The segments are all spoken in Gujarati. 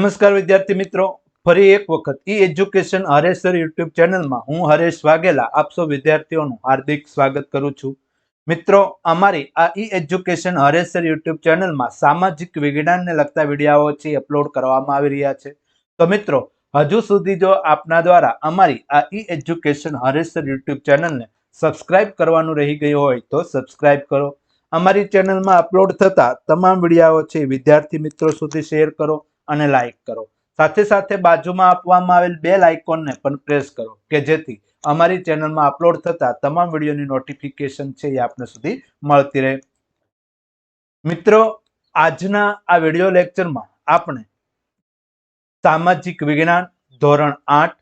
નમસ્કાર વિદ્યાર્થી મિત્રો, ફરી એક વખત ઈ એજ્યુકેશન હરેસર યુટ્યુબ ચેનલમાં હું હરેશ વાઘેલા આપ સૌ વિદ્યાર્થીઓનું હાર્દિક સ્વાગત કરું છું. મિત્રો, અમારી આ ઈ એજ્યુકેશન હરેસર યુટ્યુબ ચેનલમાં સામાજિક વિજ્ઞાનને લગતા વિડીયો છે અપલોડ કરવામાં આવી રહ્યા છે. તો મિત્રો, હજુ સુધી જો આપના દ્વારા અમારી આ ઈ એજ્યુકેશન હરેસર યુટ્યુબ ચેનલને સબસ્ક્રાઇબ કરવાનું રહી ગયું હોય તો સબસ્ક્રાઇબ કરો. અમારી ચેનલમાં અપલોડ થતા તમામ વિડીયો છે વિદ્યાર્થી મિત્રો સુધી શેર કરો અને લાઈક કરો. સાથે સાથે બાજુમાં આપવામાં આવેલ બેલ આઇકોનને પણ પ્રેસ કરો કે જેથી અમારી ચેનલમાં અપલોડ થતા તમામ વિડીયોની નોટિફિકેશન છે એ આપને સુધી મળતી રહે. મિત્રો, આજના આ વિડીયો લેક્ચરમાં આપણે સામાજિક વિજ્ઞાન ધોરણ 8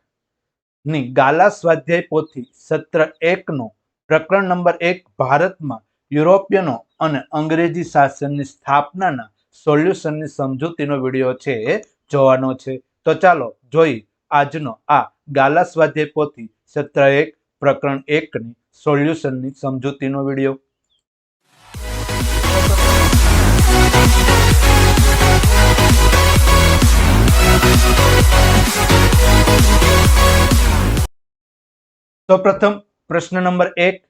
ની ગાલા સ્વાધ્યાય પોથી સત્ર 1 નો પ્રકરણ નંબર 1 ભારતમાં યુરોપિયનો અને અંગ્રેજી શાસનની સ્થાપનાના સોલ્યુશનની સમજૂતીનો વિડીયો છે એ જોવાનો છે. તો ચાલો જોઈ આજનો આ ગાલા સ્વાધ્યાય પોથી સત્ર 1 પ્રકરણ 1 ની સોલ્યુશનની સમજૂતીનો વિડીયો. તો પ્રથમ પ્રશ્ન નંબર 1,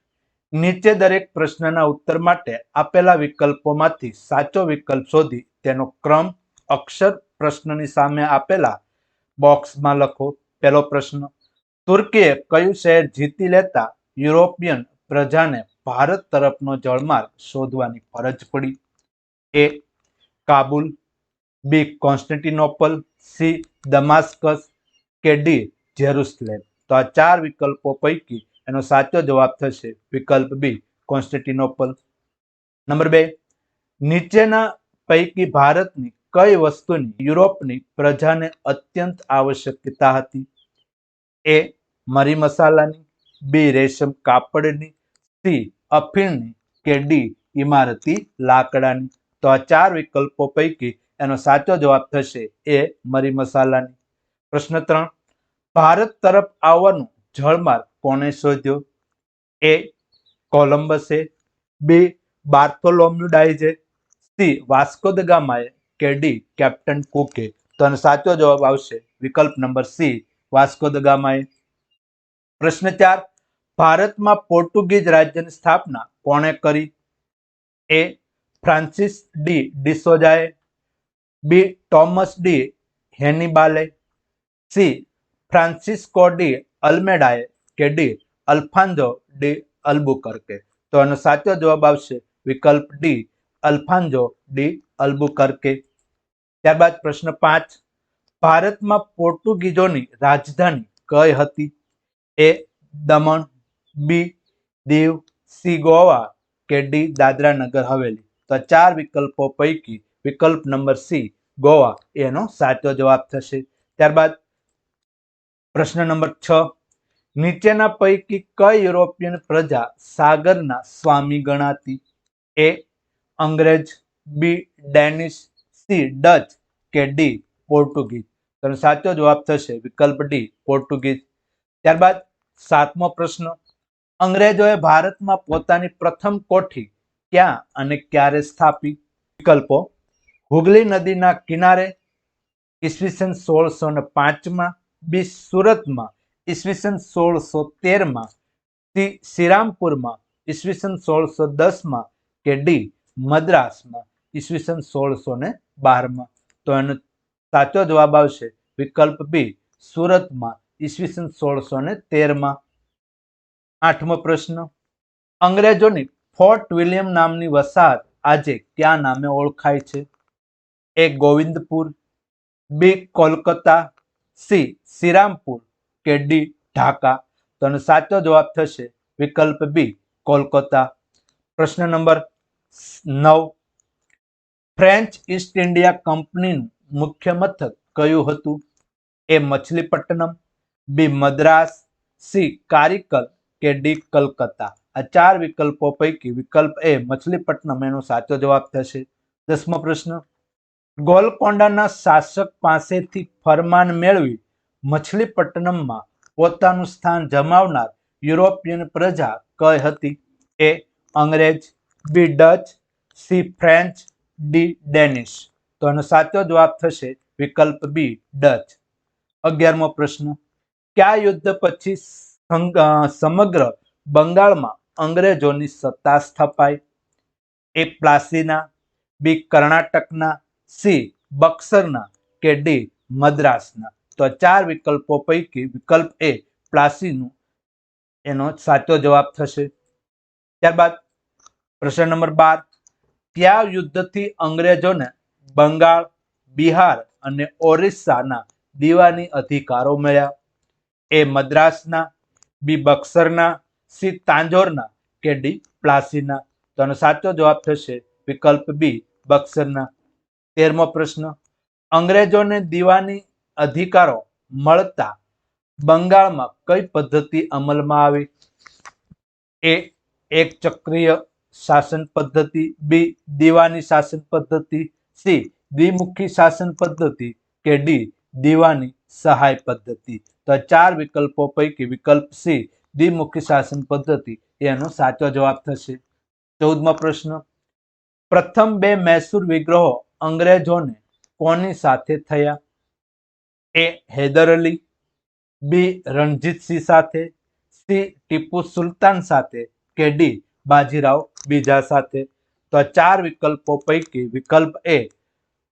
નીચે દરેક પ્રશ્નના ઉત્તર માટે આપેલા વિકલ્પોમાંથી સાચો વિકલ્પ શોધી તેનો ક્રમ અક્ષર પ્રશ્નની સામે આપેલા બોક્સમાં લખો. પહેલો પ્રશ્ન, તુર્કીએ કયું શહેર જીતી લેતા યુરોપિયન પ્રજાને ભારત તરફનો જળમાર્ગ શોધવાની ફરજ પડી? A. Kabul, B. Constantinople, C. Damascus કે ડી. જેરુસલેમ? તો આ ચાર વિકલ્પો પૈકી એનો સાચો જવાબ થશે વિકલ્પ બી, કોન્સ્ટેન્ટિનોપલ. નંબર 2, નીચેના પૈકી ભારતની કઈ વસ્તુની યુરોપની પ્રજાને અત્યંત આવશ્યકતા હતી? એ. મરી મસાલાની, બી. રેશમ કાપડની, સી. અફીણની કે ડી. ઇમારતી લાકડાની? તો આ ચાર વિકલ્પો પૈકી એનો સાચો જવાબ થશે એ. મરી મસાલાની. પ્રશ્ન 3, ભારત તરફ આવવાનો જળમાર્ગ કોણે શોધ્યો? એ. કોલંબસે, બી. બાર્થોલોમ્યુ ડાયઝે, સી. વાસ્કો દ ગામાએ કે ડી. કેપ્ટન કુકે? તો આનો સાચો જવાબ આવશે વિકલ્પ નંબર સી, વાસ્કો દ ગામાએ. પ્રશ્ન 4, ભારતમાં પોર્ટુગીઝ રાજ્યની સ્થાપના કોણે કરી? એ. ફ્રાન્સિસ ડી ડિસોઝાએ, બી. ટોમસ ડી હેનિબાલે, સી. ફ્રાન્સિસ્કો ડી અલ્મેડાએ કે ડી. અલ્ફાન્જો ડી અલ્બુકર્કે? તો આનો સાચો જવાબ આવશે વિકલ્પ ડી, અલ્ફાન્જો ડી અલ્બુકર્કે. ત્યારબાદ પ્રશ્ન 5, ભારતમાં પોર્ટુગીઝોની રાજધાની કઈ હતી? એ. દમણ, બી. દીવ, સી. ગોવા કે ડી. દાદરા નગર હવેલી? તો ચાર વિકલ્પો પૈકી વિકલ્પ નંબર સી, ગોવા એનો સાચો જવાબ થશે. ત્યારબાદ પ્રશ્ન નંબર 6, નીચેના પૈકી કઈ યુરોપિયન પ્રજા સાગરના સ્વામી ગણાતી? એ. અંગ્રેજ, બી. Danish, C. ડચ કે ડી. પોર્ટુગીઝ? તો સાચો જવાબ થશે વિકલ્પ ડી, પોર્ટુગીઝ. ત્યારબાદ 7મો પ્રશ્ન, અંગ્રેજોએ ભારતમાં પોતાની પ્રથમ કોઠી ક્યાં અને ક્યારે સ્થાપી? વિકલ્પો: હુગલી નદીના કિનારે ઈસવીસન 1605માં, બી. સુરતમાં ઈસવીસન 1613માં, સી. શ્રીરામપુરમાં ઈસવીસન 1610માં કે ડી. મદ્રાસમાં ઈસવીસન 1612માં? તો એનો સાચો જવાબ આવશે વિકલ્પ બી, સુરતમાં ઈસવીસન 1613માં. 8મો પ્રશ્ન, અંગ્રેજોની ફોર્ટ વિલિયમ નામની વસાહત આજે કયા નામે ઓળખાય છે? એ. ગોવિંદપુર, બી. કોલકાતા, સી. શ્રીરામપુર કે ડી. ઢાકા? તો એનો સાચો જવાબ થશે વિકલ્પ બી, કોલકાતા. પ્રશ્ન નંબર 9, ફ્રેન્ચ ઈસ્ટ ઇન્ડિયા કંપનીનું મુખ્ય મથક કયું હતું? એ. મછલીપટ્ટનમ, બી. મદ્રાસ, સી. કારીકલ કે ડી. કલકત્તા? આ ચાર વિકલ્પો પૈકી વિકલ્પ એ, મછલીપટ્ટનમ એનો સાચો જવાબ થશે. 10મો પ્રશ્ન, ગોલકોંડાના શાસક પાસેથી ફરમાન મેળવી મછલીપટ્ટનમમાં પોતાનું સ્થાન જમાવનાર યુરોપિયન પ્રજા કઈ હતી? એ. અંગ્રેજ, B. Dutch, C. French, D. Danish? તો આનો સાચો જવાબ થશે વિકલ્પ બી ડચ. 11મો પ્રશ્ન, કયા યુદ્ધ પછી સમગ્ર બંગાળમાં અંગ્રેજોની સત્તા સ્થપાઈ? એ પ્લાસીના, બી કર્ણાટકના, સી બક્સરના કે ડી મદ્રાસના? તો 4 વિકલ્પો પૈકી વિકલ્પ એ પ્લાસીનું એનો સાચો જવાબ થશે. ત્યારબાદ પ્રશ્ન નંબર 12, કયા યુદ્ધથી અંગ્રેજોને બંગાળ, બિહાર અને ઓરિસ્સાના દીવાની અધિકારો મળ્યા? એ મદ્રાસના, બી બક્સરના, સી તાંજોરના કે ડી પ્લાસીના? તો આનો સાચો જવાબ થશે વિકલ્પ બી બક્સરના. 13મો પ્રશ્ન, અંગ્રેજોને દીવાની અધિકારો મળતા બંગાળમાં કઈ પદ્ધતિ અમલમાં આવી? એ એક ચક્રીય શાસન પદ્ધતિ, બી દીવાની શાસન પદ્ધતિ, સી દ્વિમુખી શાસન પદ્ધતિ કે ડી દીવાની સહાય પદ્ધતિ? તો 4 વિકલ્પો પૈકી વિકલ્પ સી દ્વિમુખી શાસન પદ્ધતિ એનો સાચો જવાબ થશે. 14મો પ્રશ્ન, પ્રથમ 2 મૈસૂર વિગ્રહો અંગ્રેજોને કોની સાથે થયા? એ હૈદર અલી, બી રણજીતસિંહ સાથે, સી ટીપુ સુલતાન સાથે કે ડી બાજીરાવ બીજા સાથે? તો 4 વિકલ્પો પૈકી વિકલ્પ એ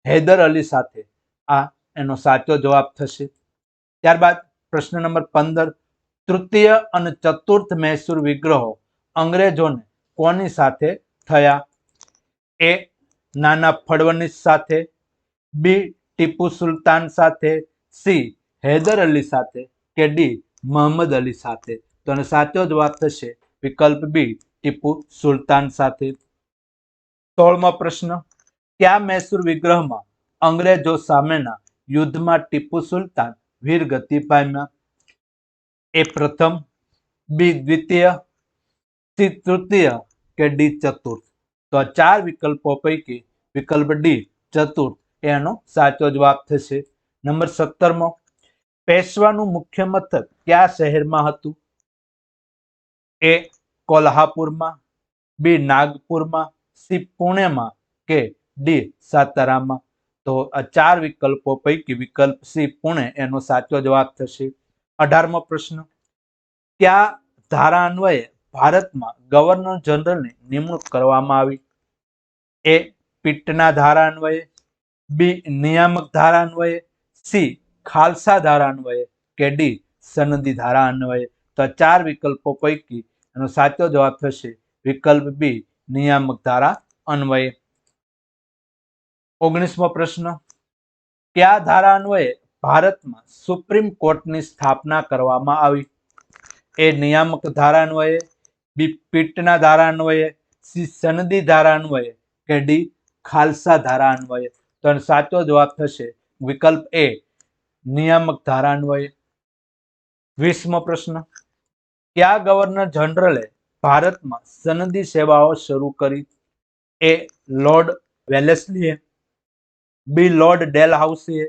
હૈદર અલી સાથે આ એનો સાચો જવાબ થશે. ત્યારબાદ પ્રશ્ન નંબર 15, તૃતીય અને ચતુર્થ મૈસૂર વિગ્રહો અંગ્રેજોને કોની સાથે થયા? એ નાના ફડણવીસ સાથે, બી ટીપુ સુલતાન સાથે, સી હૈદર અલી સાથે કે ડી મોહમ્મદ અલી સાથે? તો આનો સાચો જવાબ થશે વિકલ્પ બી ટીપુ સુલતાન સાથે. 16મો પ્રશ્ન, કયા મૈસૂર વિગ્રહમાં અંગ્રેજો સામેના યુદ્ધમાં ટીપુ સુલતાન વીરગતિ પામ્યા? એ પ્રથમ, બી દ્વિતીય, સી તૃતીય કે ડી ચતુર્થ? તો 4 વિકલ્પો પૈકી વિકલ્પ ડી ચતુર્થ એનો સાચો જવાબ થશે. નંબર 17મો, પેશવાનું મુખ્ય મથક કયા શહેરમાં હતું? એ કોલ્હાપુરમાં, બી નાગપુરમાં, સી પુણેમાં કે ડી સાતારામાં? તો આ 4 વિકલ્પો પૈકી વિકલ્પ સી પુણે એનો સાચો જવાબ થશે. 18મો પ્રશ્ન, કયા ધારા અન્વયે ભારતમાં ગવર્નર જનરલની નિમણૂક કરવામાં આવી? એ પિટના ધારા અન્વયે, બી નિયામક ધારા અન્વયે, સી ખાલસા ધારા અન્વયે કે ડી સનદી ધારા અન્વયે? તો 4 વિકલ્પો પૈકી એનો સાચો જવાબ થશે વિકલ્પ બી નિયામક ધારા અન્વયે. 19મો પ્રશ્ન, કયા ધારા અન્વયે ભારતમાં સુપ્રીમ કોર્ટની સ્થાપના કરવામાં આવી? એ નિયામક ધારા અન્વયે, બી પિટના ધારા અન્વયે, સી સનદી ધારા અન્વયે કે ડી ખાલસા ધારા અન્વયે? તો સાચો જવાબ થશે વિકલ્પ એ નિયામક ધારા અન્વયે. 20મો પ્રશ્ન, કયા ગવર્નર જનરલે ભારતમાં સનદી સેવાઓ શરૂ કરી? એ લોર્ડ વેલેસ્લીએ, બી લોર્ડ ડેલહાઉસીએ,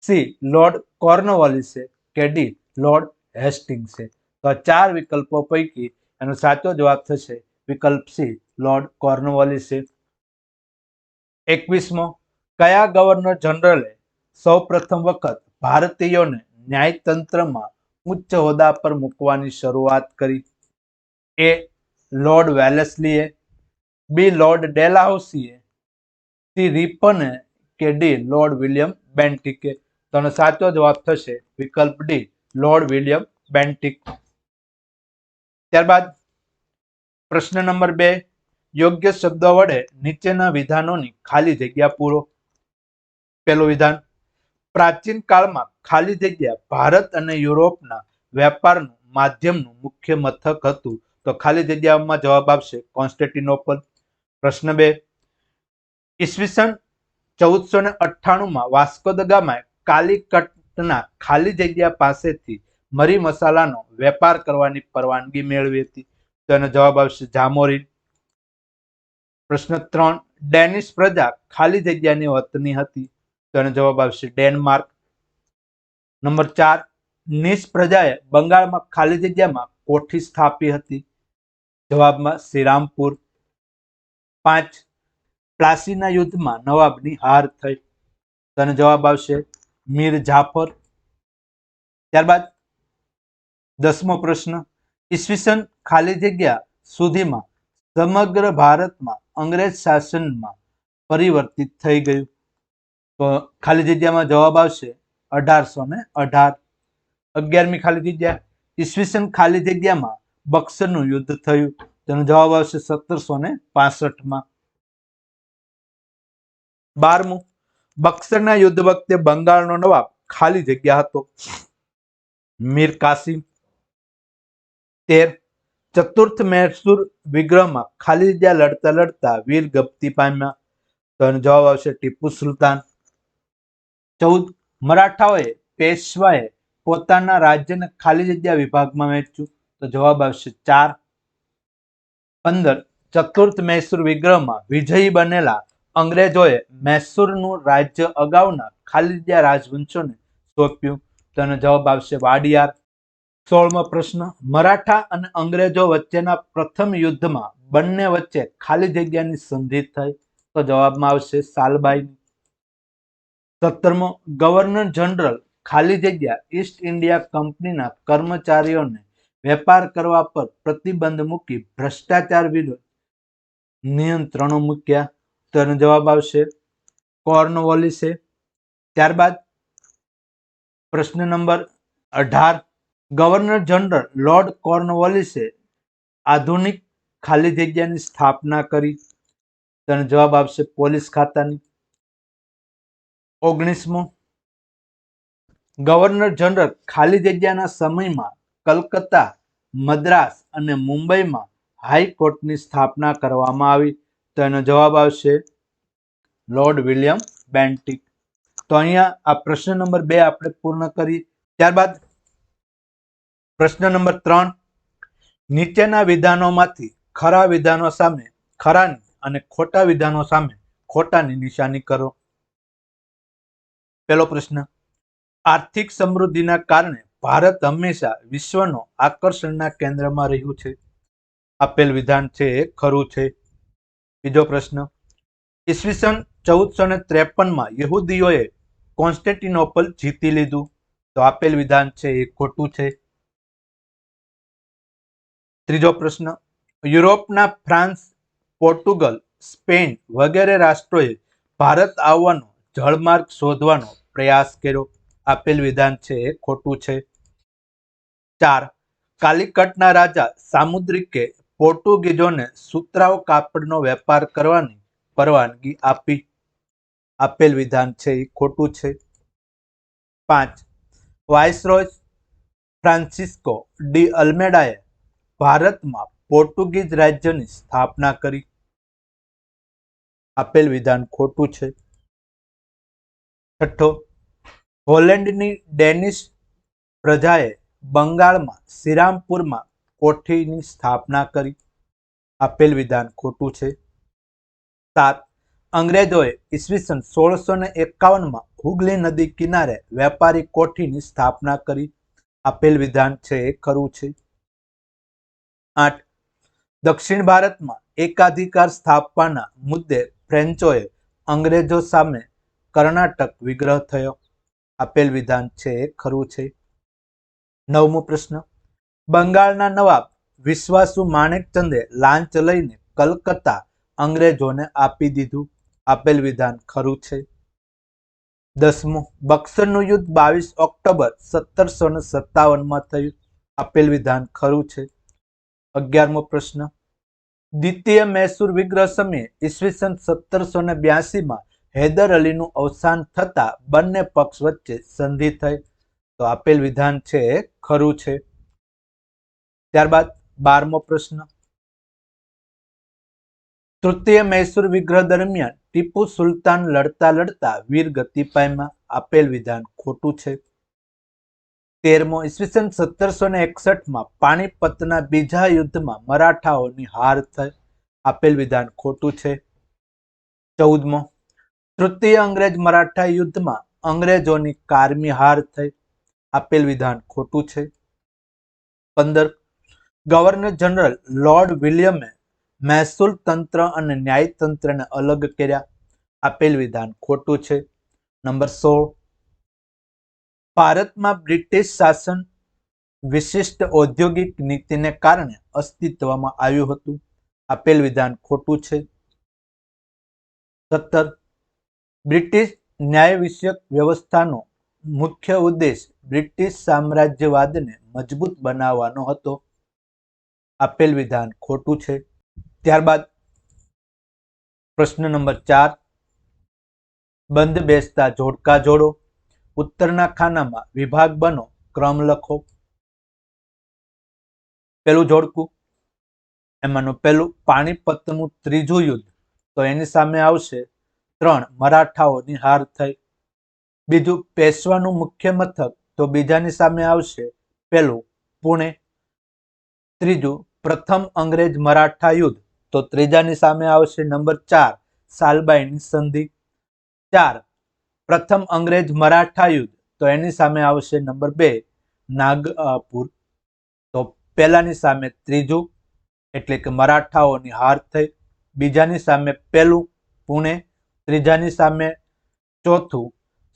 સી લોર્ડ કોર્નવાલિસે કે ડી લોર્ડ હેસ્ટિંગ્સે? તો 4 વિકલ્પો પૈકી એનો સાચો જવાબ થશે વિકલ્પ સી લોર્ડ કોર્નવાલિસે. 21મો, કયા ગવર્નર જનરલે સૌ પ્રથમ વખત ભારતીયોને ન્યાયતંત્રમાં ઉચ્ચ હોદ્દા પર મૂકવાની શરૂઆત કરી? એ લોર્ડ વેલેસ્લીએ, બી લોર્ડ ડેલહાઉસીએ, સી રિપને કે ડી લોર્ડ વિલિયમ બેન્ટિકે? તો સાચો જવાબ થશે વિકલ્પ ડી લોર્ડ વિલિયમ બેન્ટિક. ત્યારબાદ પ્રશ્ન નંબર 2, યોગ્ય શબ્દો વડે નીચેના વિધાનોની ખાલી જગ્યા પૂરો. પહેલું વિધાન, પ્રાચીન કાળમાં ખાલી જગ્યા ભારત અને યુરોપના વેપારનું માધ્યમનું મુખ્ય મથક હતું. તો ખાલી જગ્યામાં જવાબ આવશે કોન્સ્ટેન્ટિનોપલ. પ્રશ્ન 2, ઈસવીસન 1498માં વાસ્કો દ ગામાએ કાલિકટના ખાલી જગ્યા પાસેથી મરી મસાલાનો વેપાર કરવાની પરવાનગી મેળવી હતી. તો એનો જવાબ આવશે જામોરીન. પ્રશ્ન 3, ડેનિશ પ્રજા ખાલી જગ્યાની વતની હતી. તો એનો જવાબ આવશે ડેનમાર્ક. નંબર 4, નીસ પ્રજાએ બંગાળમાં ખાલી જગ્યામાં કોઠી સ્થાપી હતી. જવાબમાં શ્રીરામપુર. 5, પ્લાસીના યુદ્ધમાં નવાબની હાર થઈ. તો એનો જવાબ આવશે મીર જાફર. ત્યારબાદ 10મો પ્રશ્ન, ઈસવીસન ખાલી જગ્યા સુધીમાં સમગ્ર ભારતમાં અંગ્રેજ શાસનમાં પરિવર્તિત થઈ ગયું. તો ખાલી જગ્યામાં જવાબ આવશે 1818. 11મી ખાલી જગ્યા, ઈસવીસન ખાલી જગ્યામાં બક્સરનું યુદ્ધ થયું. તેનો જવાબ આવશે 1765માં. 12મું, બક્સરના યુદ્ધ વખતે બંગાળનો નવાબ ખાલી જગ્યા હતો. મીર કાસિમ. 13, ચતુર્થ મૈસૂર વિગ્રહમાં ખાલી જગ્યા લડતા લડતા વીર ગતિ પામ્યા. તો એનો જવાબ આવશે ટીપુ સુલતાન. 14, મરાઠાઓએ પેશવાએ પોતાના રાજ્યને ખાલી જગ્યા વિભાગમાં વહેંચ્યું. તો જવાબ આવશે 4. 15, ચતુર્થ મૈસૂર વિગ્રહમાં વિજયી બનેલા અંગ્રેજોએ મૈસૂરનું રાજ્ય અગાઉના ખાલી જગ્યા રાજવંશોને સોંપ્યું. તો એનો જવાબ આવશે વાડિયાર. 16મો પ્રશ્ન, મરાઠા અને અંગ્રેજો વચ્ચેના પ્રથમ યુદ્ધમાં બંને વચ્ચે ખાલી જગ્યાની સંધિ થઈ. તો જવાબમાં આવશે સાલબાઈ. 17મો, ગવર્નર જનરલ ખાલી જગ્યા ઈસ્ટ ઇન્ડિયા કંપનીના કર્મચારીઓને વેપાર કરવા પર પ્રતિબંધ મૂકી ભ્રષ્ટાચાર વિરુદ્ધ નિયંત્રણો મૂક્યા. તો એનો જવાબ આવશે કોર્નવોલિસે. ત્યારબાદ પ્રશ્ન નંબર 18, ગવર્નર જનરલ લોર્ડ કોર્નવોલિસે આધુનિક ખાલી જગ્યાની સ્થાપના કરી. તેનો જવાબ આવશે પોલીસ ખાતાની. 19મો, ગવર્નર જનરલ ખાલી જગ્યાના સમયમાં કલકત્તા, મદ્રાસ અને મુંબઈમાં હાઈકોર્ટની સ્થાપના કરવામાં આવી. તો એનો જવાબ આવશે લોર્ડ વિલિયમ બેન્ટિક. તો અહીંયા આ પ્રશ્ન નંબર 2 આપણે પૂર્ણ કરી. ત્યારબાદ પ્રશ્ન નંબર 3, નીચેના વિધાનોમાંથી ખરા વિધાનો સામે ખરાની અને ખોટા વિધાનો સામે ખોટાની નિશાની કરો. પહેલો પ્રશ્ન, આર્થિક સમૃદ્ધિના કારણે ભારત હંમેશા વિશ્વનો આકર્ષણના કેન્દ્રમાં રહ્યું છે. આપેલ વિધાન છે એ ખરું છે. બીજો પ્રશ્ન, ઈસવીસન 1453માં યહૂદીઓએ કોન્સ્ટેન્ટિનોપલ જીતી લીધું. તો આપેલ વિધાન છે એ ખોટું છે. ત્રીજો પ્રશ્ન, યુરોપના ફ્રાન્સ, પોર્ટુગલ, સ્પેન વગેરે રાષ્ટ્રોએ ભારત આવવાનો જળમાર્ગ શોધવાનો પ્રયાસ કર્યો. આપેલ વિધાન છે એ ખોટું છે. 4, કાલિકટના રાજા સામુદ્રિકે પોર્ટુગીઝોને સુતરાઉ કાપડનો વેપાર કરવાની પરવાનગી આપી. આપેલ વિધાન છે એ ખોટું છે. 5, વાઇસરોય ફ્રાન્સિસ્કો ડી અલ્મેડાએ ભારતમાં પોર્ટુગીઝ રાજ્યની સ્થાપના કરી. આપેલ વિધાન ખોટું છે. 6, હોલેન્ડની ડેનિશ પ્રજાએ બંગાળમાં શ્રીરામપુરમાં કોઠીની સ્થાપના કરી. આપેલ વિધાન ખોટું છે. 7, અંગ્રેજોએ ઈસવીસન 1651માં હુગલી નદી કિનારે વેપારી કોઠીની સ્થાપના કરી. આપેલ વિધાન છે એ ખરું છે. 8, દક્ષિણ ભારતમાં એકાધિકાર સ્થાપવાના મુદ્દે ફ્રેન્ચોએ અંગ્રેજો સામે કર્ણાટક વિગ્રહ થયો. આપેલ વિધાન છે એ ખરું છે. 9મો પ્રશ્ન, બંગાળના નવાબ વિશ્વાસુ માણેકચંદે લાંચ લઈને કલકત્તા અંગ્રેજોને આપી દીધું. આપેલ વિધાન ખરું છે. 10મો, બક્સરનું યુદ્ધ 22 ઓક્ટોબર 1757માં થયું. આપેલ વિધાન ખરું છે. 11મો પ્રશ્ન, દ્વિતીય મૈસૂર વિગ્રહ સમયે ઈસવીસન 1782માં હૈદર અલીનું અવસાન થતા બંને પક્ષ વચ્ચે સંધિ થઈ. તો આપેલ વિધાન છે એ ખરું છે. ત્યારબાદ 12મો પ્રશ્ન, તૃતીય મૈસૂર વિગ્રહ દરમિયાન ટીપુ સુલતાન લડતા લડતા વીર ગતિ પામ્યા. આપેલ વિધાન ખોટું છે. 13મો, ઈસવીસન 1761માં પાણીપતના બીજા યુદ્ધમાં મરાઠાઓની હાર થઈ. આપેલ વિધાન ખોટું છે. 14મો, તૃતીય અંગ્રેજ મરાઠા યુદ્ધમાં અંગ્રેજોની કારમી હાર થઈ. આપેલ વિધાન ખોટું છે. 15, ગવર્નર જનરલ લોર્ડ વિલિયમે મહેસૂલ તંત્ર અને ન્યાયતંત્રને અલગ કર્યા. આપેલ વિધાન ખોટું છે. નંબર 16, ભારતમાં બ્રિટિશ શાસન વિશિષ્ટ ઔદ્યોગિક નીતિને કારણે અસ્તિત્વમાં આવ્યું હતું. આપેલ વિધાન ખોટું છે. 17. બ્રિટિશ ન્યાય વિષયક વ્યવસ્થાનો મુખ્ય ઉદ્દેશ બ્રિટિશ સામ્રાજ્યવાદને મજબૂત બનાવવાનો હતો. આપેલ વિધાન ખોટું છે. ત્યારબાદ પ્રશ્ન નંબર 4. બંધ બેસતા જોડકા જોડો. ઉત્તરના ખાનામાં વિભાગ બનો, ક્રમ લખો. પેલું જોડકું, એમાંનું પેલું પાણીપતનું ત્રીજું યુદ્ધ, તો એની સામે આવશે 3 મરાઠાઓની હાર થઈ. બીજું પેશવાનું મુખ્ય મથક, તો બીજાની સામે આવશે પેલું પુણે. ત્રીજું પ્રથમ અંગ્રેજ મરાઠા યુદ્ધ, તો ત્રીજાની સામે આવશે નંબર 4 સાલબાઈની સંધિ. 4 પ્રથમ અંગ્રેજ મરાઠા યુદ્ધ, તો એની સામે આવશે નંબર 2 નાગપુર. તો પહેલાની સામે ત્રીજું એટલે કે મરાઠાઓની હાર થઈ, બીજાની સામે પહેલું પુણે, ત્રીજાની સામે ચોથું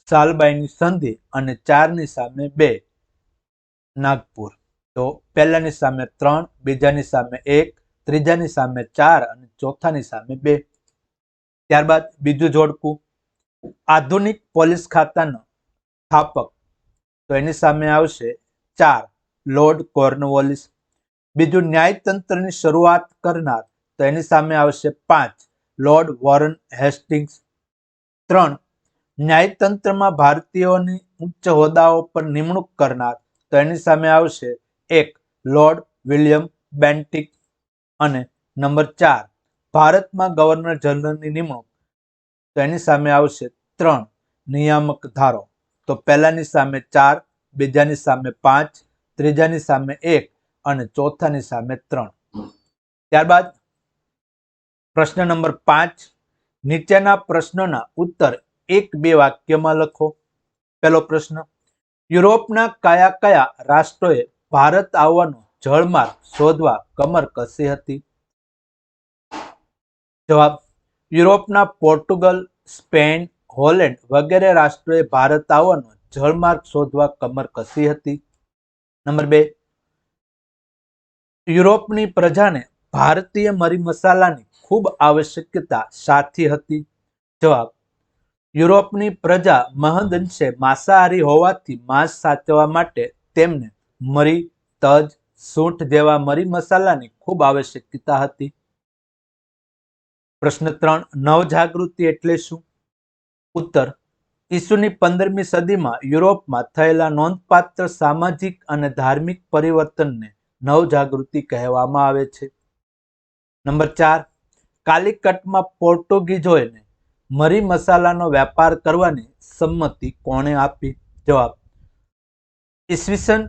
સાલબાઈની સંધિ અને 4ની સામે 2 નાગપુર. તો પહેલાની સામે 3, બીજાની સામે 1, ત્રીજાની સામે 4 અને ચોથાની સામે 2. ત્યારબાદ બીજું જોડકું, આધુનિક પોલીસ ખાતાનો સ્થાપક, તો એની સામે આવશે 4 લોર્ડ કોર્નવોલિસ. બીજું ન્યાયતંત્રની શરૂઆત કરનાર, તો એની સામે આવશે 5 લોર્ડ વોરન હેસ્ટિંગ્સ. 3 ન્યાયતંત્રમાં ભારતીયોની ઉચ્ચ હોદ્દાઓ પર નિમણૂક કરનાર, તો એની સામે આવશે 1 લોર્ડ વિલિયમ બેન્ટિક. અને નંબર 4 ભારતમાં ગવર્નર જનરલની નિમણૂક, તો એની સામે આવશે 3 નિયામક ધારો. તો પહેલાની સામે 4, બીજાની સામે 5, ત્રીજાની સામે 1 અને ચોથાની સામે 3. ત્યારબાદ પ્રશ્ન નંબર 5. નીચેના પ્રશ્નોના ઉત્તર 1-2 વાક્યમાં લખો. પહેલો પ્રશ્ન, યુરોપના કયા કયા રાષ્ટ્રોએ ભારત આવવાનો જળમાર્ગ શોધવા કમર કસી હતી? જવાબ, યુરોપના પોર્ટુગલ, સ્પેન, હોલેન્ડ વગેરે રાષ્ટ્રોએ ભારત આવવાનો જળમાર્ગ શોધવા કમર કસી હતી. નંબર 2, યુરોપની પ્રજાને ભારતીય મરી મસાલાની ખૂબ આવશ્યકતા શાથી હતી? જવાબ, યુરોપની પ્રજા મહદઅંશે માંસાહારી હોવાથી માંસ સાચવવા માટે તેમને મરી, તજ, સૂંઠ જેવા મરી મસાલાની ખૂબ આવશ્યકતા હતી. પ્રશ્ન 3, નવજાગૃતિ એટલે શું? ઉત્તર, ઈસુની 15મી સદીમાં યુરોપમાં થયેલા નોંધપાત્ર સામાજિક અને ધાર્મિક પરિવર્તનને નવજાગૃતિ કહેવામાં આવે છે. નંબર 4, કાલિકટમાં પોર્ટુગીઝોને મરી મસાલાનો વેપાર કરવાની સંમતિ કોણે આપી? જવાબ, ઈસવીસન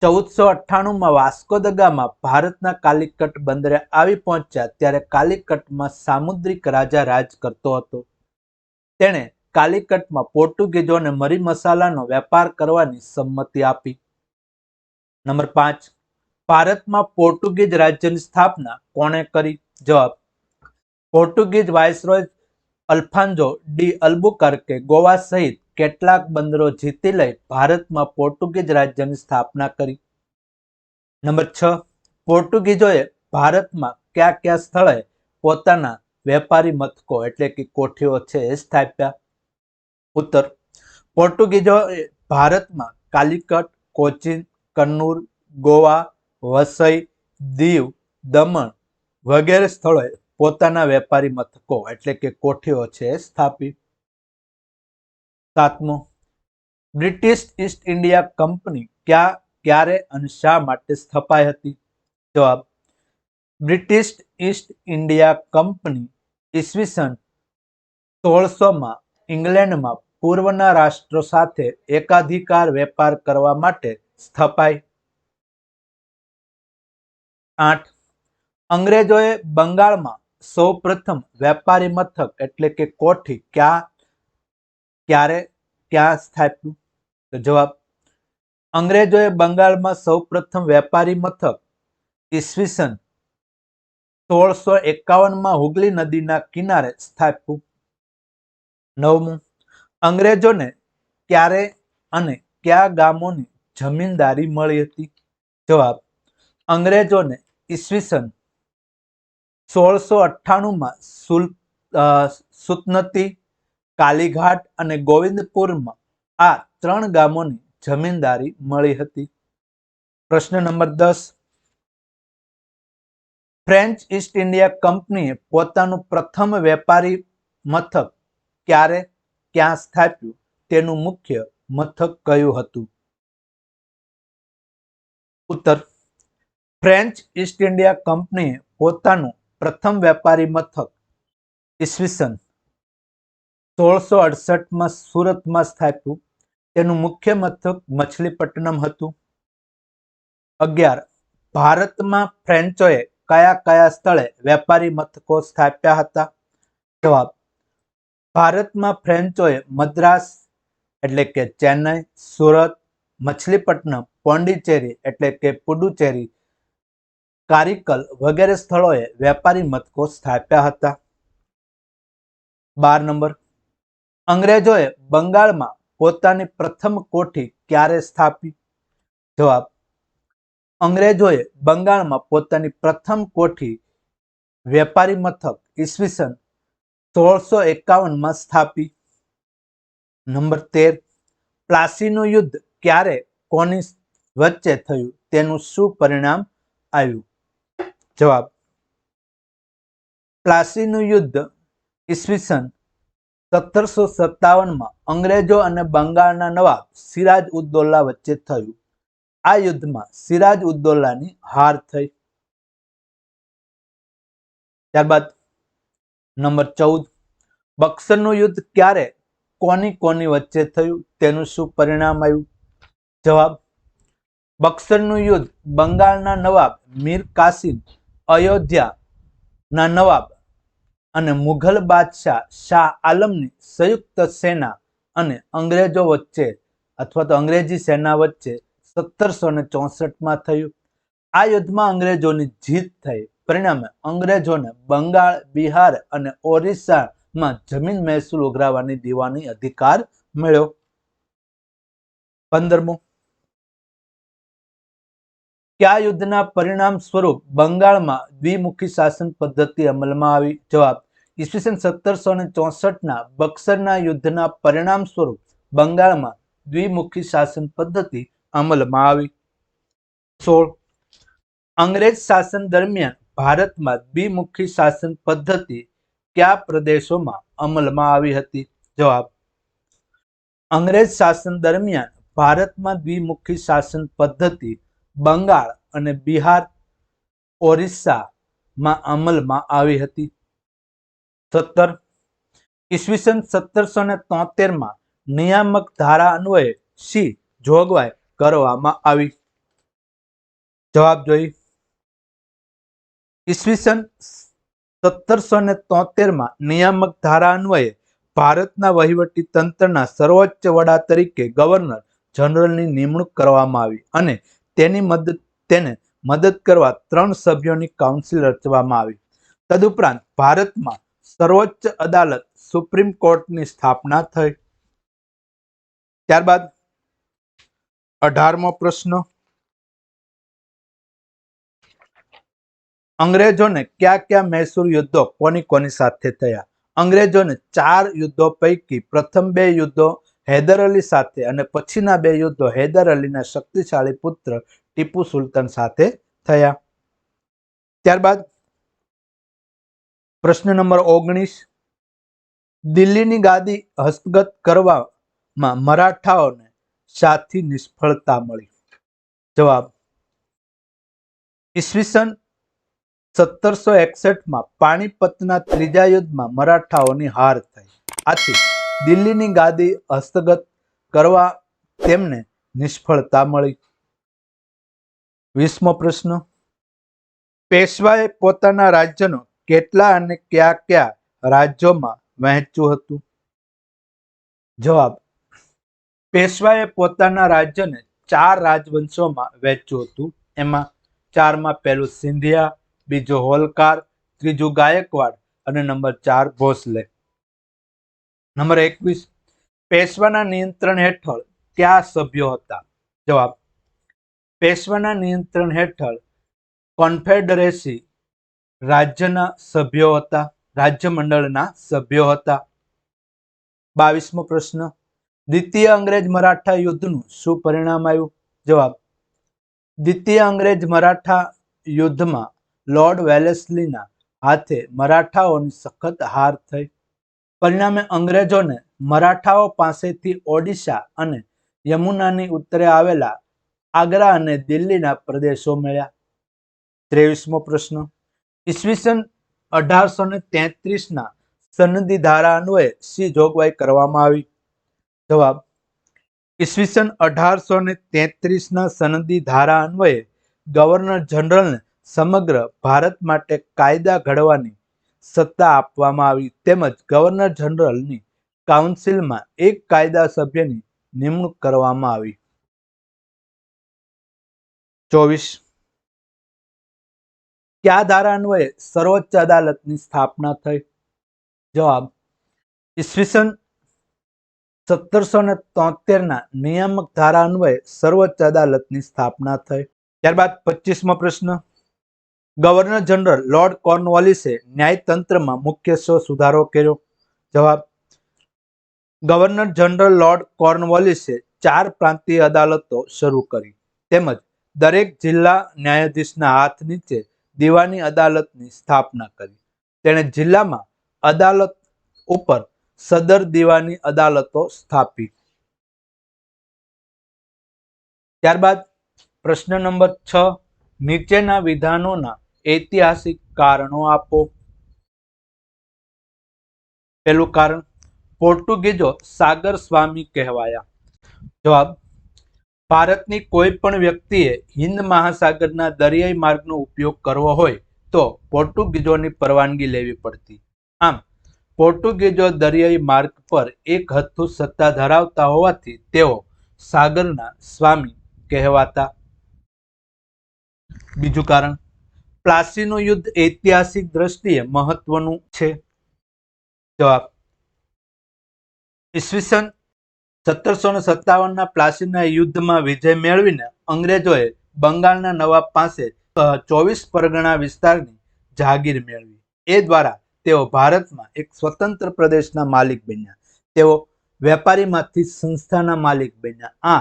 1498માં વાસ્કો દ ગામા ભારતના કાલિકટ બંદરે આવી પહોંચ્યા ત્યારે કાલિકટમાં સામુદ્રિક રાજા રાજ કરતો હતો. તેણે કાલિકટમાં પોર્ટુગીઝોને મરી મસાલાનો વેપાર કરવાની સંમતિ આપી. નંબર 5, ભારતમાં પોર્ટુગીઝ રાજ્યની સ્થાપના કોણે કરી? જવાબ, પોર્ટુગીઝ વાઇસરોય અલ્ફાન્સો ડી અલ્બુકર્કે ગોવા સહિત કેટલાક બંદરો જીતી લઈ ભારતમાં પોર્ટુગીઝ રાજ્યની સ્થાપના કરી. નંબર 6, પોર્ટુગીઝોએ ભારતમાં કયા કયા સ્થળે પોતાના વેપારી મથકો એટલે કે કોઠીઓ છે એ સ્થાપ્યા? ઉત્તર, પોર્ટુગીઝોએ ભારતમાં કાલિકટ, કોચીન, કન્નૂર, ગોવા, વસઈ, દીવ, દમણ વગેરે સ્થળોએ પોતાના વેપારી મથકો એટલે કે કોઠીઓ છે સ્થાપી. 7મો, બ્રિટિશ ઈસ્ટ ઇન્ડિયા કંપની ક્યારે અને શા માટે સ્થપાઈ હતી? જવાબ, બ્રિટિશ ઈસ્ટ ઇન્ડિયા કંપની ઈસવીસન 1600માં ઇંગ્લેન્ડમાં પૂર્વના રાષ્ટ્રો સાથે એકાધિકાર વેપાર કરવા માટે સ્થપાઈ. 8, અંગ્રેજોએ બંગાળમાં સૌપ્રથમ વેપારી મથક એટલે કે કોઠી ક્યાં સ્થાપ્યું? તો જવાબ, અંગ્રેજોએ બંગાળમાં સૌપ્રથમ વેપારી મથક ઈસવીસન 1651માં હુગલી નદીના કિનારે સ્થાપ્યું. 9મું, અંગ્રેજોને ક્યારે અને કયા ગામોની જમીનદારી મળી હતી? જવાબ, અંગ્રેજોને ઈસવીસન 1698 સુતનતી, કાલીઘાટ અને ગોવિંદપુરમાં આ 3 ગામોની જમીનદારી મળી હતી. પ્રશ્ન નંબર 10. ફ્રેન્ચ ઈસ્ટ ઇન્ડિયા કંપનીએ પોતાનું પ્રથમ વેપારી મથક ક્યારે ક્યાં સ્થાપ્યું? તેનું મુખ્ય મથક કયું હતું? ઉત્તર, ફ્રેન્ચ ઈસ્ટ ઇન્ડિયા કંપનીએ પોતાનું પ્રથમ વેપારી મથક ઈસવીસન 1668માં સુરતમાં સ્થાપ્યું. તેનું મુખ્ય મથક મછલીપટ્ટનમ હતું. 11. ભારતમાં ફ્રેન્ચોએ કયા કયા સ્થળે વેપારી મથકો સ્થાપ્યા હતા? જવાબ, ભારતમાં ફ્રેન્ચોએ મદ્રાસ એટલે કે ચેન્નઈ, સુરત, મછલીપટ્ટનમ, પોંડિચેરી એટલે કે પુડુચેરી, કારીકલ વગેરે સ્થળોએ વેપારી મથકો સ્થાપ્યા હતા. 12 નંબર. અંગ્રેજોએ બંગાળમાં પોતાની પ્રથમ કોઠી ક્યારે સ્થાપી? જવાબ, અંગ્રેજોએ બંગાળમાં પોતાની પ્રથમ કોઠી વેપારી મથક ઈસવીસન 1651માં સ્થાપી. નંબર 13. પ્લાસીનું યુદ્ધ ક્યારે કોની વચ્ચે થયું? તેનું શું પરિણામ આવ્યું? જવાબ, પ્લાસીનું યુદ્ધ ઈસવીસન 1757માં અંગ્રેજો અને બંગાળના નવાબ સિરાજ ઉદ્દૌલા વચ્ચે થયું. આ યુદ્ધમાં સિરાજ ઉદ્દૌલાની હાર થઈ. ત્યારબાદ નંબર 14. બક્સરનું યુદ્ધ ક્યારે કોની વચ્ચે થયું? તેનું શું પરિણામ આવ્યું? જવાબ, બક્સરનું યુદ્ધ બંગાળના નવાબ મીર કાસિમ, અયોધ્યાના નવાબ અને મુઘલ બાદશાહ શાહ આલમની સંયુક્ત સેના અને અંગ્રેજો વચ્ચે અથવા તો અંગ્રેજી સેના વચ્ચે 1764માં થયું. આ યુદ્ધમાં અંગ્રેજોની જીત થઈ. પરિણામે અંગ્રેજોને બંગાળ, બિહાર અને ઓરિસ્સામાં જમીન મહેસૂલ ઉઘરાવવાની દીવાની અધિકાર મળ્યો. 15મો. કયા યુદ્ધના પરિણામ સ્વરૂપ બંગાળમાં દ્વિમુખી શાસન પદ્ધતિ અમલમાં આવી? જવાબ, ઈસવીસન 1764ના બક્સરના યુદ્ધના પરિણામ સ્વરૂપ બંગાળમાં દ્વિમુખી શાસન પદ્ધતિ અમલમાં આવી. 16. અંગ્રેજ શાસન દરમિયાન ભારતમાં દ્વિમુખી શાસન પદ્ધતિ કયા પ્રદેશોમાં અમલમાં આવી હતી? જવાબ, અંગ્રેજ શાસન દરમિયાન ભારતમાં દ્વિમુખી શાસન પદ્ધતિ બંગાળ અને બિહાર, ઓરિસ્સામાં અમલમાં આવી હતી. 17. ઈસવીસન 1773માં નિયામક ધારા અન્વયે શી જોગવાઈ કરવામાં આવી? જવાબ જોઈએ. ઈસવીસન 1773માં નિયામક ધારા અન્વયે ભારતના વહીવટી તંત્રના સર્વોચ્ચ વડા તરીકે ગવર્નર જનરલની નિમણૂક કરવામાં આવી અને તેને મદદ કરવા 3 સભ્યોની કાઉન્સિલ રચવામાં આવી. તદુપરાંત ભારતમાં સર્વોચ્ચ અદાલત સુપ્રીમ કોર્ટની સ્થાપના થઈ. ત્યારબાદ 18મો પ્રશ્ન. અંગ્રેજોને કયા કયા મૈસૂર યુદ્ધો કોની સાથે થયા? અંગ્રેજોને 4 યુદ્ધો પૈકી પ્રથમ 2 યુદ્ધો હૈદર અલી સાથે અને પછીના 2 યુદ્ધો હૈદર અલીના શક્તિશાળી પુત્ર ટીપુ સુલતાન સાથે થયા. ત્યારબાદ પ્રશ્ન નંબર 19. દિલ્હીની ગાદી હસ્તગત કરવામાં મરાઠાઓને શાથી નિષ્ફળતા મળી? જવાબ, ઈસવીસન 1761માં પાણીપતના ત્રીજા યુદ્ધમાં મરાઠાઓની હાર થઈ. આથી દિલ્હીની ગાદી હસ્તગત કરવા તેમને નિષ્ફળતા મળી. 20મો પ્રશ્ન. પેશવાએ પોતાના રાજ્યનો કેટલા અને કયા કયા રાજ્યોમાં વહેંચ્યું હતું? જવાબ, પેશવાએ પોતાના રાજ્યને 4 રાજવંશોમાં વહેંચ્યું હતું. એમાં 4માં પહેલું સિંધિયા, બીજો હોલકાર, ત્રીજું ગાયકવાડ અને નંબર 4 ભોસલે. નંબર 21. પેશવાના નિયંત્રણ હેઠળ क्या सभ्यो हता? जवाब, पेशवाना नियंत्रण हेठळ कॉन्फेडरेसी राज्यना सभ्यो हता, राज्यमंडळना सभ्यो हता। 22मो प्रश्न, द्वितीय अंग्रेज मराठा युद्धનું શું પરિણામ આવ્યું? જવાબ, દ્વિતીય અંગ્રેજ મરાઠા યુદ્ધમાં લોર્ડ વેલેસ્લીના હાથે મરાઠાઓની સખત હાર થઈ। પરિણામે અંગ્રેજોને મરાઠાઓ પાસેથી ઓડિશા અને યમુનાની ઉત્તરે આવેલા આગ્રા અને દિલ્હીના પ્રદેશો મળ્યા। 23મો પ્રશ્ન, ઈસવીસન 1833ના સનદી ધારા અન્વયે શી જોગવાઈ કરવામાં આવી? જવાબ, ઈસવીસન 1833ના સનદી ધારા અન્વયે ગવર્નર જનરલને સમગ્ર ભારત માટે કાયદા ઘડવાની સત્તા આપવામાં આવી તેમજ ગવર્નર જનરલની કાઉન્સિલમાં એક કાયદા સભ્યની નિમણૂક કરવામાં આવી। 24 क्या धारा अन्वये सर्वोच्च अदालतनी स्थापना थई? जवाब, ईस्वीसन 1773 नियामक धारा अन्वये सर्वोच्च अदालतनी स्थापना थई। त्यारबाद 25मो प्रश्न, गवर्नर जनरल लॉर्ड कॉर्नवालिसे न्यायतंत्र में मुख्य शो सुधारो कर्यो? जवाब, गवर्नर जनरल लॉर्ड कॉर्नवालिसे 4 प्रांतीय अदालतों शुरू करी तेमज दरेक जिल्ला न्यायाधीशना हाथ नीचे दीवानी अदालतनी स्थापना करी। तेणे जिल्लामां अदालत उपर सदर दीवानी अदालतों स्थापी। त्यारबाद प्रश्न नंबर 6, नीचेना विधानोना ऐतिहासिक कारणों आपो। पहलू कारण, पोर्टुगीजो सागर स्वामी कहवाया। जवाब, भारतनी कोई पण व्यक्तिए हिंद महासागरना दरियाई मार्गनो उपयोग करवो होय तो पोर्टुगीजोनी परवानगी लेवी पड़ती। आम पोर्टुगीजो दरियाई मार्ग पर एक हत्थु सत्ता धरावता होवाथी तेओ सागरना स्वामी कहवाता। बीजू कारण, प्लासीनु युद्ध ऐतिहासिक दृष्टिए महत्वनु छे। जवाब, ईस्वीसन 1757 प्लासीना युद्ध में विजय मेळवीने अंग्रेजोए बंगाळना नवाब पासे 24 परगणा विस्तारनी जागीर मेळवी। ए द्वारा तेओ भारतमां एक स्वतंत्र प्रदेशना मालिक बन्या। तेओ वेपारीमांथी संस्थाना मालिक बन्या। आ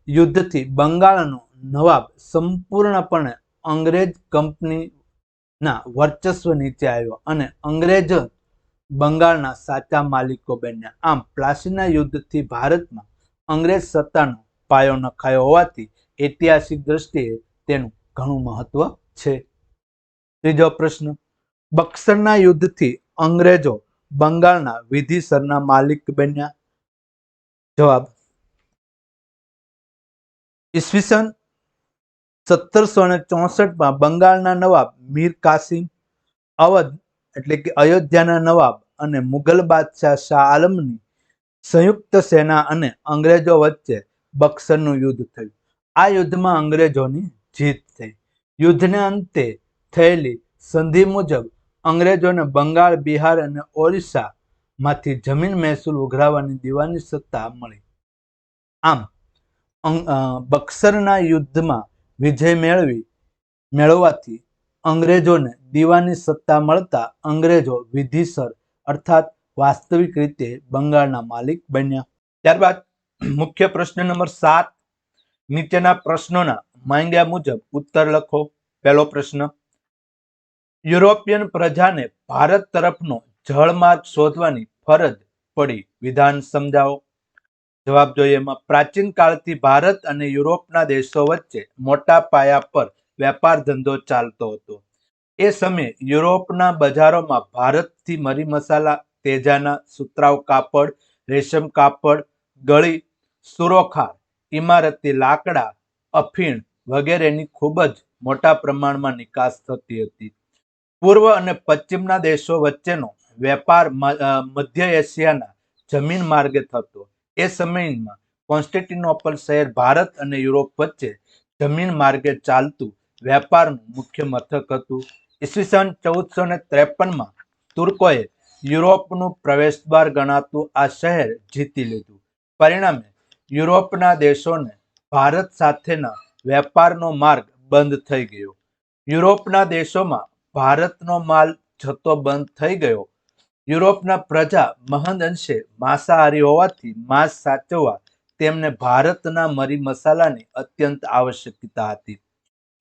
युद्धथी बंगाळनो नवाब संपूर्णपणे अंग्रेज कंपनीना वर्चस्व नीचे आव्यो अने अंग्रेज बंगाळना साचा मालिको बन्या। आम प्लासीना युद्धथी भारतमां अंग्रेज सत्तानो पायो नखायो होवाथी ऐतिहासिक दृष्टिए तेनुं घणुं महत्व छे। त्रीजो प्रश्न, बक्सरना युद्धथी अंग्रेजो बंगाळना विधिसરના मालिक बन्या। जवाब, ईस्वीसन 1764 में बंगाळना नवाब मीर कासिम, अवध एटले के अयोध्याना नवाब अने मुगल बादशाह शाह आलमनी संयुक्त सेना अने अंग्रेजो वच्चे बक्सरनुं युद्ध थयुं। आ युद्धमां अंग्रेजोनी जीत थई। युद्धने अंते थयेली संधि मुजब अंग्रेजोने बंगाळ, बिहार अने ओडिशा मांथी जमीन महसूल उघराववानी दीवानी सत्ता मळी। आम बक्सरना युद्धमां विजय मेळववाथी अंग्रेजोने दीवानी सत्ता मळता अंग्रेजो विधिसर अर्थात वास्तविक रीते बंगाळना मालिक बन्या। त्यारबाद मुख्य प्रश्न नंबर 7, नीचेना प्रश्नोना मांग्या मुजब उत्तर लखो। पहलो प्रश्न, यूरोपियन प्रजाने भारत तरफनो जळमार्ग शोधवानी फरज पड़ी, विधान समजावो। जवाब जोईए एमां प्राचीन काळथी भारत अने यूरोपना देशो वच्चे मोटा पाया पर वेपार धंधो चालतो हतो। ए समये यूरोपना बजारोमां भारतथी मरी मसाला, तेजाना, सुतराव कापड़, रेशम कापड़, गળી, सुरोखार, इमारती लाकड़ा, अफीण वगैरेनी खूब ज मोटा प्रमाणमां निकास थती हती। पूर्व अने पश्चिमना देशो वच्चेनो वेपार मध्य एशियाना जमीन मार्गे थतो। ए समयमां कोन्स्टेन्टिनोपल शहर भारत अने यूरोप वच्चे जमीन मार्गे चालतुं वेपारनुं मुख्य मथक हतुं। ईस्वीसन 1453 में तुर्कोए यूरोपनुं प्रवेशद्वार गणातुं आ शहर जीती लीधुं। परिणामे યુરોપના દેશોને ભારત સાથેના વેપારનો માર્ગ બંધ થઈ ગયો. યુરોપના દેશોમાં ભારતનો માલ જથ્થો બંધ થઈ ગયો. યુરોપના પ્રજા મહદ અંશે માંસાહારી હોવાથી માંસ સાચવવા તેમને ભારતના મરી મસાલાની અત્યંત આવશ્યકતા હતી.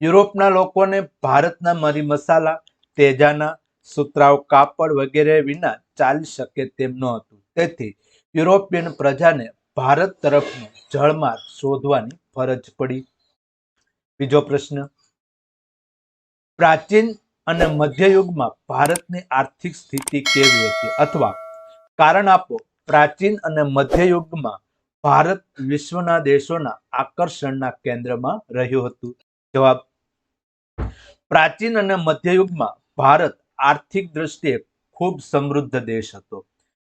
યુરોપના લોકોને ભારતના મરી મસાલા, તેજાના, સુતરાઉ કાપડ વગેરે વિના ચાલી શકે તેમ ન હતું. તેથી યુરોપિયન પ્રજાને ભારત તરફનો જળમાર્ગ શોધવાની ફરજ પડી. બીજો પ્રશ્ન, પ્રાચીન અને મધ્યયુગમાં ભારતની આર્થિક સ્થિતિ કેવી હતી? અથવા કારણ આપો, પ્રાચીન અને મધ્યયુગમાં ભારત વિશ્વના દેશોના આકર્ષણના કેન્દ્રમાં રહ્યું હતું. જવાબ, પ્રાચીન અને મધ્યયુગમાં ભારત આર્થિક દ્રષ્ટિએ ખૂબ સમૃદ્ધ દેશ હતો.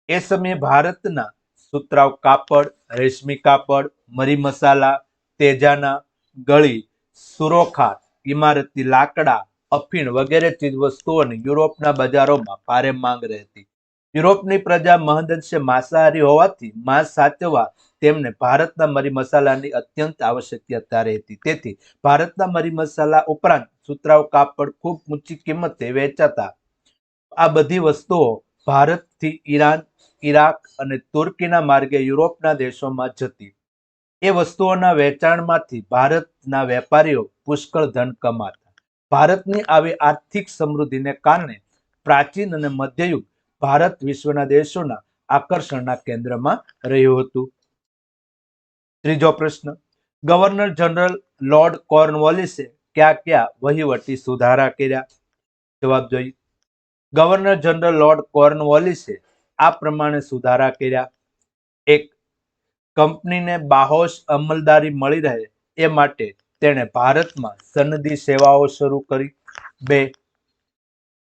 એ સમયે ભારતના સુતરાઉ કાપડ, રેશમી કાપડ, મરી મસાલા, તેજાના, ગળી, સુરોખાર, ઇમારતી લાકડા, અફીણ વગેરે ચીજવસ્તુઓની યુરોપના બજારોમાં ભારે માંગ રહેતી. યુરોપની પ્રજા મહદઅંશે માંસાહારી હોવાથી માંસ સાચવવા તેમને ભારતના મરી મસાલાની અત્યંત આવશ્યકતા રહેતી. તેથી ભારતના મરી મસાલા ઉપરાંત સુતરાઉ કાપડ ખૂબ ઊંચી કિંમતે વેચાતા. આ બધી વસ્તુઓ ભારતથી ઈરાન, ઈરાક અને તુર્કીના માર્ગે યુરોપના દેશોમાં જતી. એ વસ્તુઓના વેચાણમાંથી ભારતના વેપારીઓ પુષ્કળ ધન કમાતા. ભારતની આવી આર્થિક સમૃદ્ધિને કારણે પ્રાચીન અને મધ્યયુગ ભારત વિશ્વના દેશોના આકર્ષણના કેન્દ્રમાં રહ્યું હતું. ત્રીજો પ્રશ્ન, ગવર્નર જનરલ લોર્ડ કોર્નવોલિસે કયા કયા વહીવટી સુધારા કર્યા? જવાબ જોઈએ. ગવર્નર જનરલ લોર્ડ કોર્નવોલિસે આ પ્રમાણે સુધારા કર્યા. 1. કંપનીને બાહોશ અમલદારી મળી રહે એ માટે તેણે ભારતમાં સનદી સેવાઓ શરૂ કરી. 2.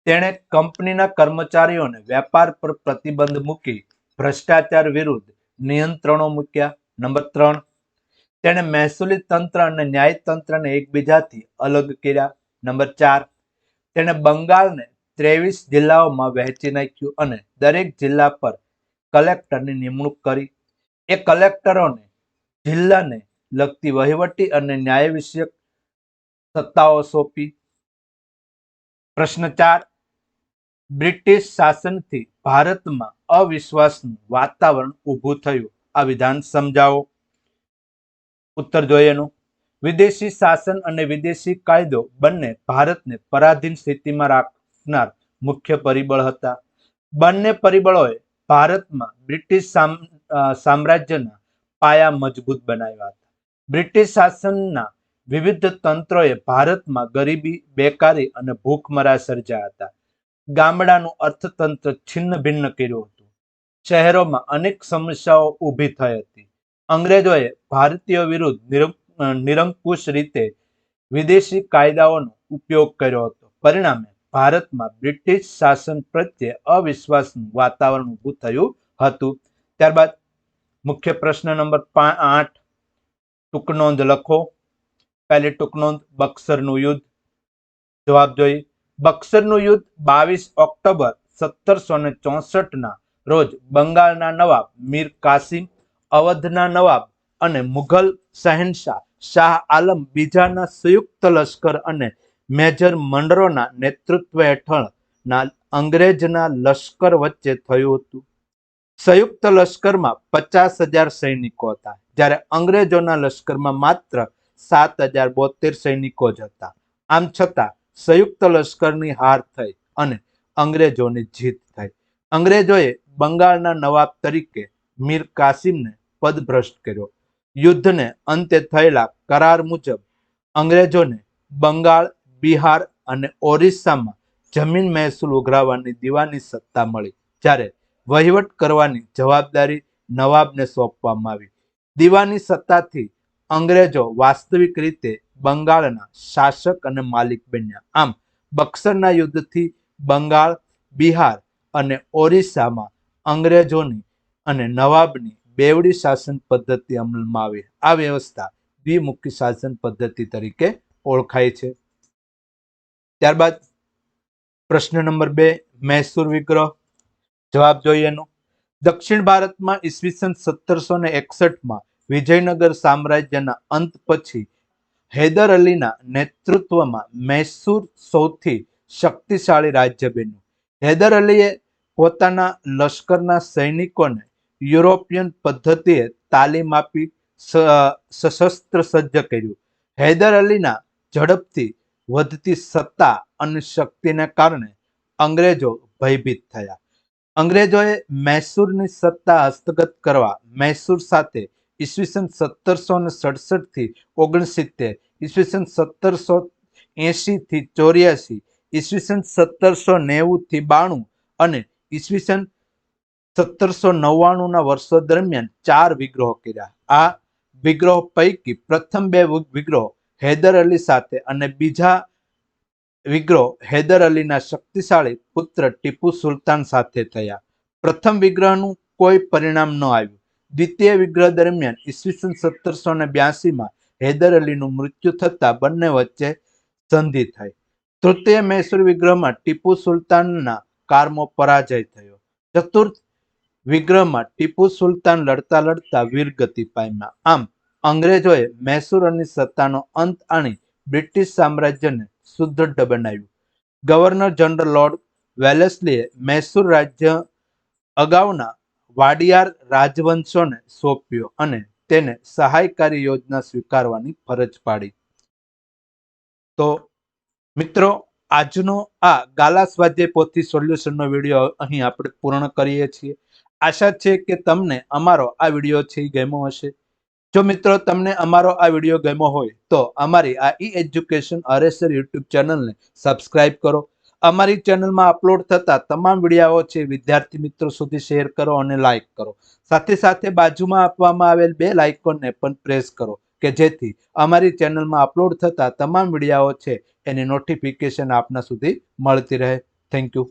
તેણે કંપનીના કર્મચારીઓને વેપાર પર પ્રતિબંધ મૂકી ભ્રષ્ટાચાર વિરુદ્ધ નિયંત્રણો મૂક્યા. નંબર 3. તેણે મહેસૂલી તંત્ર અને ન્યાયતંત્રને એકબીજાથી અલગ કર્યા. નંબર 4. તેણે બંગાળને 23 જિલ્લાઓમાં વહેંચી નાખ્યું અને દરેક જિલ્લા પર કલેક્ટરની નિમણૂક કરી. એ કલેક્ટરોને જિલ્લાને લગતી વહીવટી અને ન્યાય વિષયક સત્તાઓ સોંપી. પ્રશ્ન 4. બ્રિટિશ શાસનથી ભારતમાં અવિશ્વાસનું વાતાવરણ ઊભું થયું. આ વિધાન સમજાવો. ઉત્તર જોઈએ. વિદેશી શાસન અને વિદેશી કાયદો બંને ભારતને પરાધીન સ્થિતિમાં રાખનાર મુખ્ય પરિબળ હતા. બંને પરિબળોએ ભારતમાં બ્રિટિશ સામ્રાજ્યના પાયા મજબૂત બનાવ્યા હતા. બ્રિટિશ શાસનના વિવિધ તંત્રોએ ભારતમાં ગરીબી, બેકારી અને ભૂખમરા સર્જ્યા હતા. ગામડાનું અર્થતંત્ર છિન્ન ભિન્ન કર્યું હતું. શહેરોમાં અનેક સમસ્યાઓ ઊભી થઈ હતી. અંગ્રેજોએ ભારતીયો વિરુદ્ધ નિરંકુશ રીતે વિદેશી કાયદાઓનો ઉપયોગ કર્યો હતો. પરિણામે ભારતમાં બ્રિટિશ શાસન પ્રત્યે અવિશ્વાસનું વાતાવરણ ઊભું થયું હતું. ત્યારબાદ મુખ્ય પ્રશ્ન નંબર 8. ટૂંકનોંધ લખો. પહેલી ટૂંકનોંધ, બક્સરનું યુદ્ધ. જવાબ જોઈએ. બક્સરનું યુદ્ધ 22 ઓક્ટોબર 1764 રોજ બંગાળના નવાબ મીર કાસિમ, અવધના નવાબ અને મુઘલ શહેનશાહ શાહ આલમ બીજાના સંયુક્ત લશ્કર અને મેજર મંડરોના નેતૃત્વ હેઠળના અંગ્રેજના લશ્કર વચ્ચે થયું હતું. સંયુક્ત લશ્કરમાં 50,000 સૈનિકો હતા, જ્યારે અંગ્રેજોના લશ્કરમાં માત્ર 7,072 સૈનિકો જ હતા. આમ છતાં સંયુક્ત લશ્કરની હાર થઈ અને અંગ્રેજોની જીત થઈ. અંગ્રેજોએ બંગાળના નવાબ તરીકે મીર કાસિમને પદભ્રષ્ટ કર્યો. યુદ્ધને અંતે થયેલા કરાર મુજબ અંગ્રેજોને બંગાળ, બિહાર અને ઓરિસ્સામાં જમીન મહેસૂલ ઉઘરાવવાની દીવાની સત્તા મળી, જ્યારે વહીવટ કરવાની જવાબદારી નવાબને સોંપવામાં આવી. દીવાની સત્તાથી અંગ્રેજો વાસ્તવિક રીતે બંગાળના શાસક અને માલિક બન્યા. આમ બક્સરના યુદ્ધથી બંગાળ, બિહાર અને ઓરિસ્સામાં અંગ્રેજોની અને નવાબની બેવડી શાસન પદ્ધતિ અમલમાં આવી. આ વ્યવસ્થા દ્વિમુખી શાસન પદ્ધતિ તરીકે ઓળખાય છે. ત્યારબાદ પ્રશ્ન નંબર 2, મૈસૂર વિગ્રહ. જવાબ જોઈએ. દક્ષિણ ભારતમાં ઈસવીસન 1761માં વિજયનગર સામ્રાજ્યના અંત પછી હૈદર અલીના નેતૃત્વમાં મૈસૂર સૌથી શક્તિશાળી રાજ્ય બન્યું. હૈદર અલીએ પોતાના લશ્કરના સૈનિકોને યુરોપિયન પદ્ધતિએ તાલીમ આપી સશસ્ત્ર સજ્જ કર્યું. હૈદર અલીના ઝડપથી વધતી સત્તા અને શક્તિને કારણે અંગ્રેજો ભયભીત થયા. અંગ્રેજોએ મૈસૂરની સત્તા હસ્તગત કરવા મૈસૂર સાથે ઈસવીસન 1767 થી 69, ઈસવીસન 1780 થી 84, ઈસવીસન 1790 થી 92 અને ઈસવીસન 1799 ના વર્ષો દરમિયાન 4 વિગ્રહો કર્યા. આ વિગ્રહો પૈકી પ્રથમ 2 વિગ્રહો હૈદર અલી સાથે અને બીજા વિગ્રહ હૈદર અલીના શક્તિશાળી પુત્ર ટીપુ સુલતાન સાથે થયા. પ્રથમ વિગ્રહનું કોઈ પરિણામ ન આવ્યું. દ્વિતીય વિગ્રહ દરમિયાન ઈસવીસન 1782 હૈદર અલીનું મૃત્યુ થતા બંને વચ્ચે સંધિ થઈ. તૃતીય મૈસૂર વિગ્રહમાં ટીપુ સુલતાનના કારમો પરાજય થયો. ચતુર્થ વિગ્રહમાં ટીપુ સુલતાન લડતા લડતા વીરગતિ પામ્યા. આમ અંગ્રેજોએ મૈસૂરની સત્તાનો અંત આણી બ્રિટિશ સામ્રાજ્યને સુદૃઢ બનાવ્યું. ગવર્નર જનરલ લોર્ડ વેલેસ્લીએ મૈસૂર રાજ્ય અગાઉના વાડિયાર રાજવંશોને સોંપ્યો અને તેને સહાયકારી યોજના સ્વીકારવાની ફરજ પાડી. તો મિત્રો, આજનો આ ગાલા સ્વાધ્યાય પોથી સોલ્યુશનનો વિડીયો અહીં આપણે પૂર્ણ કરીએ છીએ. આશા છે કે તમને અમારો આ વિડીયો છે ગમ્યો હશે. જો મિત્રો તમને અમારો આ વિડીયો ગમ્યો હોય તો અમારી આ એજ્યુકેશન અરેસર યુટ્યુબ ચેનલને સબસ્ક્રાઇબ કરો. અમારી ચેનલમાં અપલોડ થતા તમામ વિડીયો છે વિદ્યાર્થી મિત્રો સુધી શેર કરો અને લાઇક કરો. સાથે સાથે બાજુમાં આપવામાં આવેલ બેલ આઇકોનને પણ પ્રેસ કરો કે જેથી અમારી ચેનલમાં અપલોડ થતા તમામ વિડીયો છે એની નોટિફિકેશન આપના સુધી મળતી રહે. Thank you.